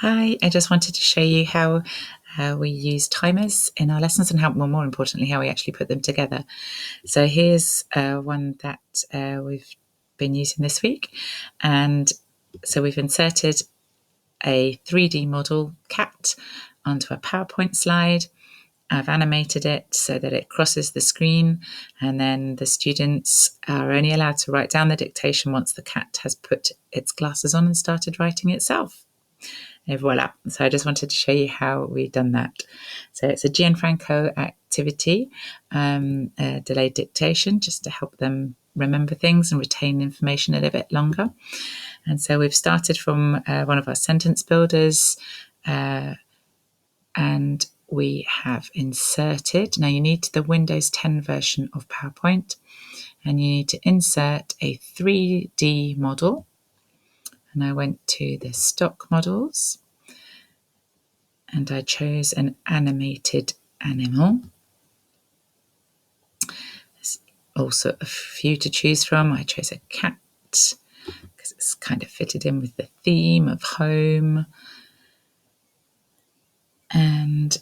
Hi, I just wanted to show you how we use timers in our lessons and more importantly, how we actually put them together. So here's one that we've been using this week. And so we've inserted a 3D model cat onto a PowerPoint slide. I've animated it so that it crosses the screen, and then the students are only allowed to write down the dictation once the cat has put its glasses on and started writing itself. And voila. So I just wanted to show you how we've done that. So it's a Gianfranco activity, delayed dictation, just to help them remember things and retain information a little bit longer. And so we've started from one of our sentence builders, and we have inserted. Now you need the Windows 10 version of PowerPoint, and you need to insert a 3D model. And I went to the stock models, and I chose an animated animal. There's also a few to choose from. I chose a cat because it's kind of fitted in with the theme of home. And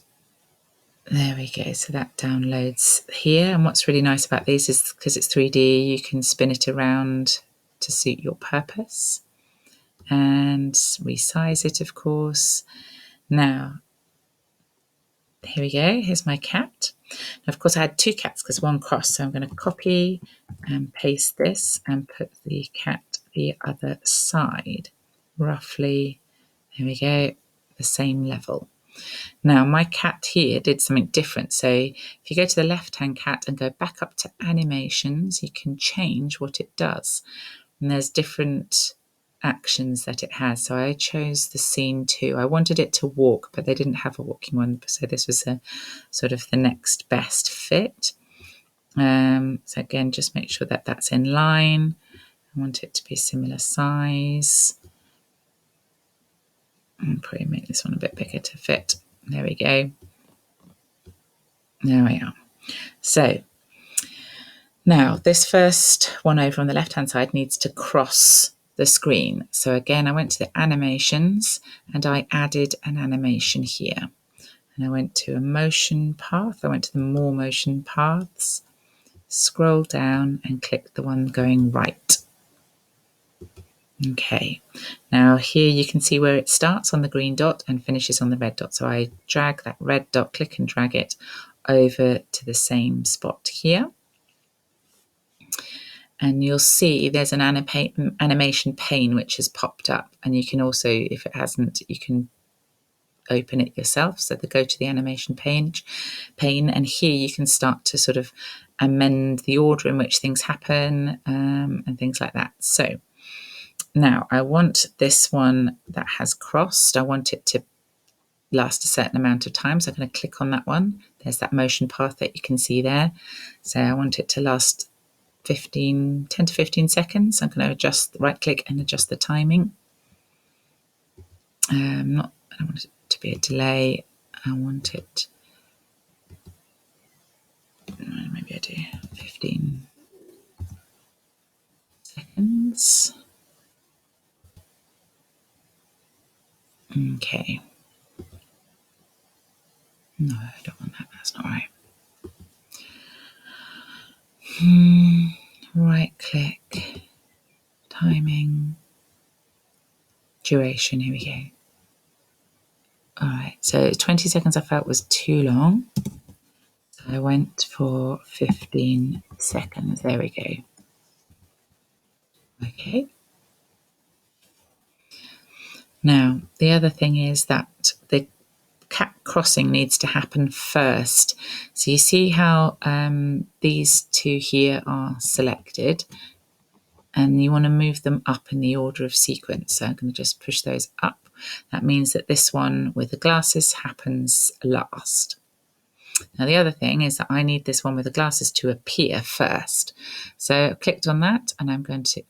there we go. So that downloads here. And what's really nice about these is because it's 3D, you can spin it around to suit your purpose and resize it, of course. Now, here we go. Here's my cat. Now, of course, I had two cats because one crossed. So I'm going to copy and paste this and put the cat the other side. Roughly, there we go, the same level. Now, my cat here did something different. So if you go to the left-hand cat and go back up to animations, you can change what it does. And there's different actions that it has. So I chose the scene 2. I wanted it to walk, but they didn't have a walking one. So this was a sort of the next best fit. So again, just make sure that that's in line. I want it to be similar size. And probably make this one a bit bigger to fit. There we go. There we are. So now this first one over on the left-hand side needs to cross the screen. So again, I went to the animations and I added an animation here. And I went to a motion path. I went to the more motion paths, scroll down and click the one going right. Okay, now here you can see where it starts on the green dot and finishes on the red dot. So I drag that red dot, click and drag it over to the same spot here. And you'll see there's an animation pane which has popped up. And you can also, if it hasn't, you can open it yourself. So go to the animation pane, and here you can start to sort of amend the order in which things happen and things like that. So now I want this one that has crossed, I want it to last a certain amount of time. So I'm going to click on that one. There's that motion path that you can see there. So I want it to last 10 to 15 seconds. I'm going to adjust, right click and adjust the timing. I don't want it to be a delay. I want it, maybe I do 15 seconds. Okay. No, I don't want that. That's not right. Right click, timing, duration. Here we go. All right, so 20 seconds I felt was too long. So I went for 15 seconds. There we go. Okay. Now, the other thing is that the cat crossing needs to happen first. So you see how these two here are selected, and you want to move them up in the order of sequence. So I'm going to just push those up. That means that this one with the glasses happens last. Now the other thing is that I need this one with the glasses to appear first. So I've clicked on that and I'm going to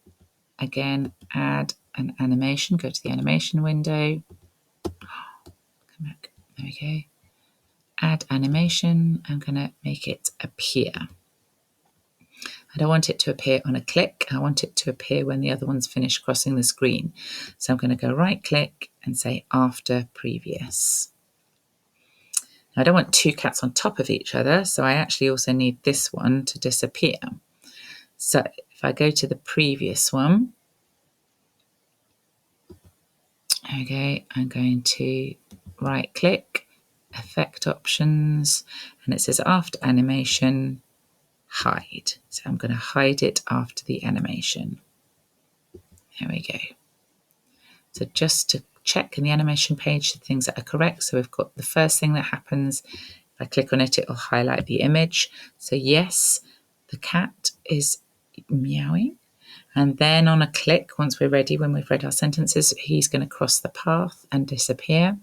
again add an animation. Go to the animation window. Come back. There we go. Add animation. I'm going to make it appear. I don't want it to appear on a click. I want it to appear when the other one's finished crossing the screen. So I'm going to go right click and say after previous. Now, I don't want two cats on top of each other, so I actually also need this one to disappear. So if I go to the previous one, okay, I'm going to right click, effect options, and it says after animation, hide. So I'm going to hide it after the animation. There we go. So just to check in the animation page the things that are correct. So we've got the first thing that happens. If I click on it, it will highlight the image. So yes, the cat is meowing. And then on a click, once we're ready, when we've read our sentences, he's going to cross the path and disappear.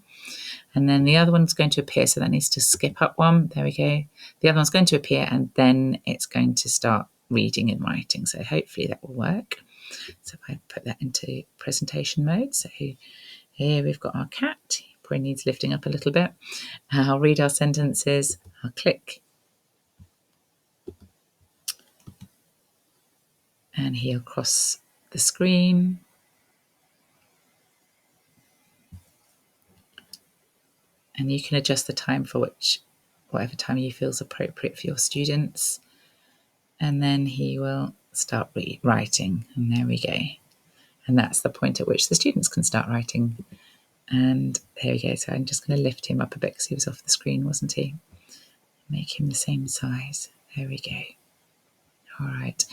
And then the other one's going to appear. So that needs to skip up one. There we go. The other one's going to appear and then it's going to start reading and writing. So hopefully that will work. So if I put that into presentation mode. So here we've got our cat. He probably needs lifting up a little bit. I'll read our sentences. I'll click. And he'll cross the screen. And you can adjust the time for whatever time you feel is appropriate for your students. And then he will start writing. And there we go. And that's the point at which the students can start writing. And there we go. So I'm just going to lift him up a bit because he was off the screen, wasn't he? Make him the same size. There we go. All right.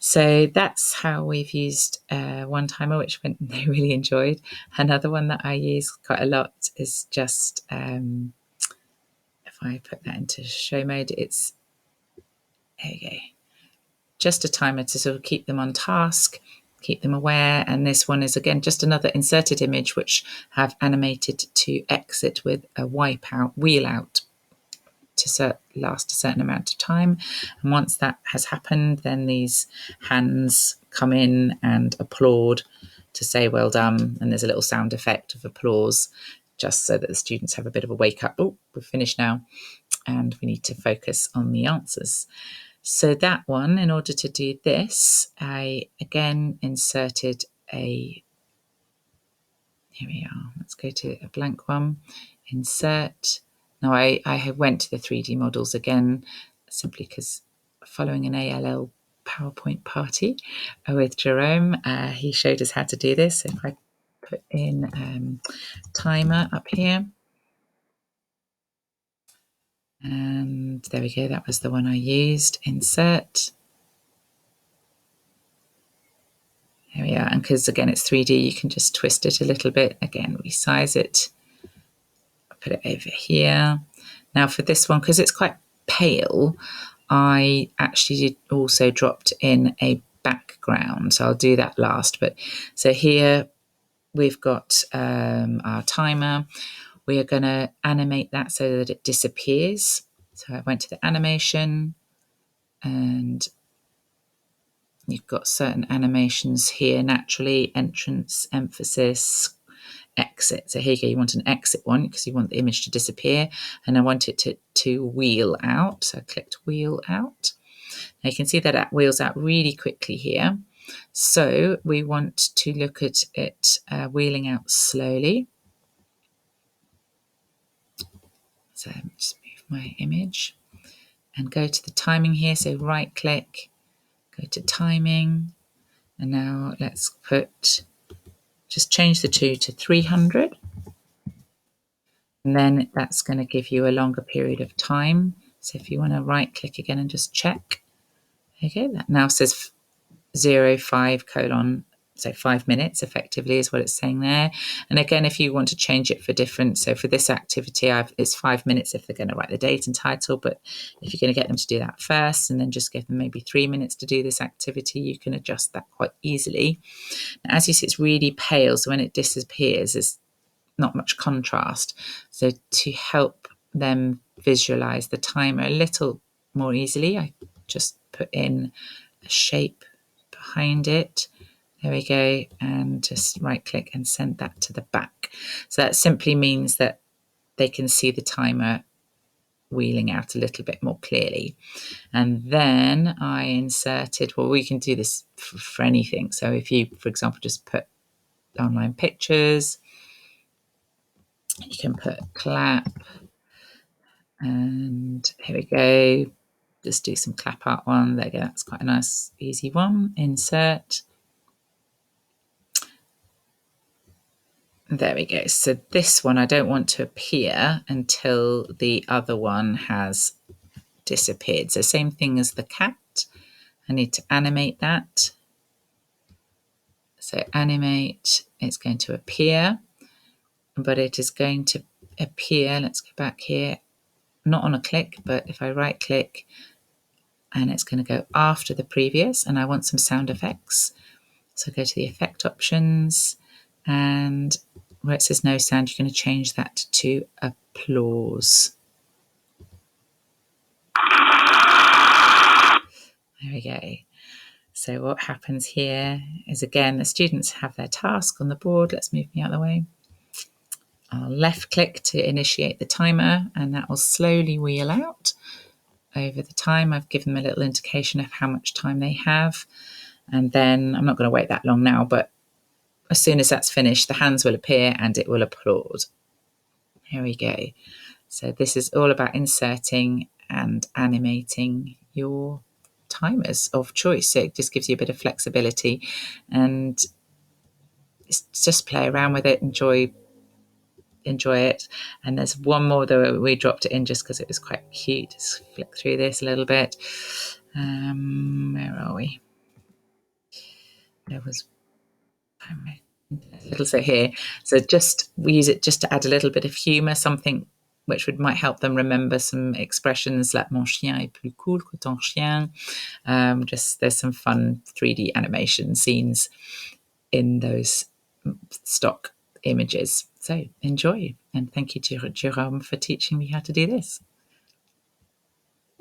So that's how we've used one timer, which they really enjoyed. Another one that I use quite a lot is just, if I put that into show mode, it's, there you go, just a timer to sort of keep them on task, keep them aware. And this one is, again, just another inserted image, which have animated to exit with a wipe out, wheel out, to last a certain amount of time. And once that has happened, then these hands come in and applaud to say well done. And there's a little sound effect of applause just so that the students have a bit of a wake up. Oh, we've finished now and we need to focus on the answers. So that one, in order to do this, I again inserted here we are. Let's go to a blank one, insert. Now I went to the 3D models again, simply because following an ALL PowerPoint party with Jerome, he showed us how to do this. So if I put in timer up here, and there we go, that was the one I used, insert. There we are, and because again it's 3D, you can just twist it a little bit. Again, resize it, put it over here. Now for this one, because it's quite pale, I actually also dropped in a background. So I'll do that last. But so here we've got our timer. We are going to animate that so that it disappears. So I went to the animation and you've got certain animations here naturally, entrance, emphasis, exit. So here you go, you want an exit one because you want the image to disappear, and I want it to wheel out. So I clicked wheel out. Now you can see that it wheels out really quickly here. So we want to look at it wheeling out slowly. So just move my image and go to the timing here. So right click, go to timing, and now let's just change the 2 to 300. And then that's going to give you a longer period of time. So if you want to right click again and just check, okay, that now says 05 colon, so 5 minutes effectively is what it's saying there. And again, if you want to change it for different, so for this activity, it's 5 minutes if they're going to write the date and title, but if you're going to get them to do that first and then just give them maybe 3 minutes to do this activity, you can adjust that quite easily. Now, as you see, it's really pale, so when it disappears, there's not much contrast. So to help them visualize the timer a little more easily, I just put in a shape behind it. There we go, and just right click and send that to the back. So that simply means that they can see the timer wheeling out a little bit more clearly. And then I inserted, well, we can do this for anything. So if you, for example, just put online pictures, You can put clap, and here we go. Just do some clap art one. There you go. That's quite a nice, easy one. Insert. There we go. So this one I don't want to appear until the other one has disappeared. So same thing as the cat. I need to animate that. So animate, it's going to appear, but it is going to appear, let's go back here, not on a click, but if I right click, and it's going to go after the previous, and I want some sound effects. So go to the effect options, and where it says no sound, you're going to change that to applause. There we go. So what happens here is, again, the students have their task on the board. Let's move me out of the way. I'll left click to initiate the timer, and that will slowly wheel out over the time. I've given them a little indication of how much time they have. And then I'm not going to wait that long now, but as soon as that's finished, the hands will appear and it will applaud. Here we go. So this is all about inserting and animating your timers of choice. So it just gives you a bit of flexibility, and just play around with it, enjoy it. And there's one more that we dropped it in just because it was quite cute. Just flick through this a little bit. Where are we? There was a little bit here. So just we use it just to add a little bit of humor, something which might help them remember some expressions like mon chien est plus cool que ton chien. Just there's some fun 3D animation scenes in those stock images. So enjoy, and thank you to Jerome for teaching me how to do this.